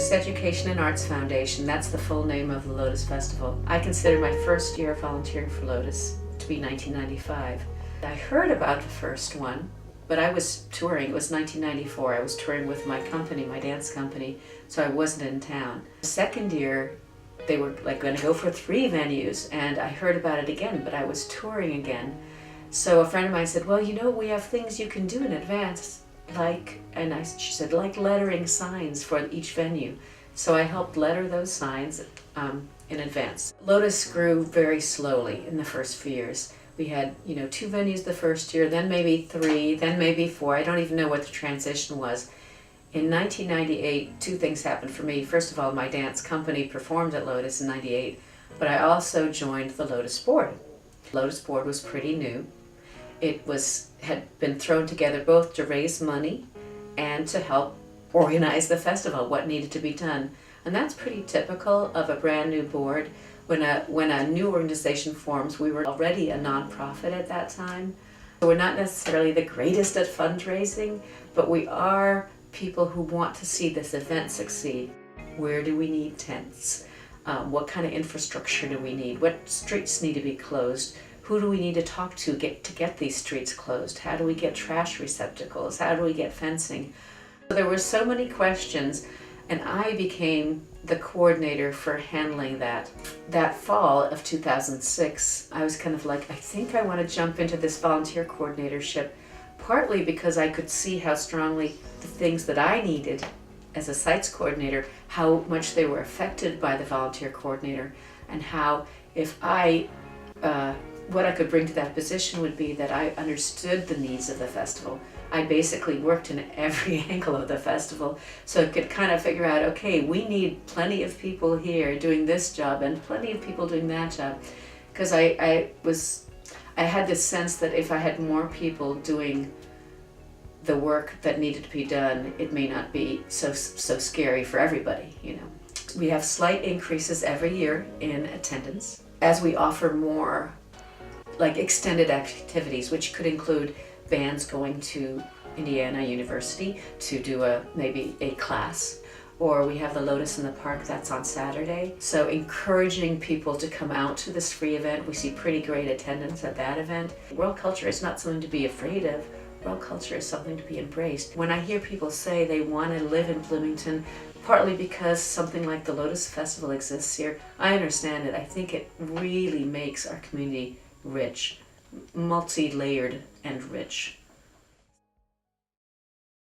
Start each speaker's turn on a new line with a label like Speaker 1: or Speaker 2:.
Speaker 1: Lotus Education and Arts Foundation, that's the full name of the Lotus Festival. I consider my first year volunteering for Lotus to be 1995. I heard about the first one, but I was touring. It was 1994. I was touring with my company, my dance company, so I wasn't in town. The second year, they were going to go for 3 venues, and I heard about it again, but I was touring again. So a friend of mine said, well, we have things you can do in advance, she said, like lettering signs for each venue. So I helped letter those signs in advance. Lotus grew very slowly in the first few years. We had, 2 venues the first year, then maybe 3, then maybe 4. I don't even know what the transition was. In 1998, 2 things happened for me. First of all, my dance company performed at Lotus in 98, but I also joined the Lotus Board. Lotus Board was pretty new. It had been thrown together both to raise money and to help organize the festival, what needed to be done. And that's pretty typical of a brand new board. When a new organization forms, we were already a nonprofit at that time. So we're not necessarily the greatest at fundraising, but we are people who want to see this event succeed. Where do we need tents? What kind of infrastructure do we need? What streets need to be closed? Who do we need to talk to get these streets closed? How do we get trash receptacles? How do we get fencing? So there were so many questions, and I became the coordinator for handling that. That fall of 2006, I was kind of like, I think I want to jump into this volunteer coordinatorship, partly because I could see how strongly the things that I needed as a sites coordinator, how much they were affected by the volunteer coordinator, and how what I could bring to that position would be that I understood the needs of the festival. I basically worked in every angle of the festival, so I could kind of figure out, okay, we need plenty of people here doing this job and plenty of people doing that job. Because I had this sense that if I had more people doing the work that needed to be done, it may not be so scary for everybody, We have slight increases every year in attendance as we offer more extended activities, which could include bands going to Indiana University to do maybe a class, or we have the Lotus in the Park, that's on Saturday. So encouraging people to come out to this free event. We see pretty great attendance at that event. World culture is not something to be afraid of. World culture is something to be embraced. When I hear people say they want to live in Bloomington, partly because something like the Lotus Festival exists here, I understand it. I think it really makes our community rich, multi-layered and rich.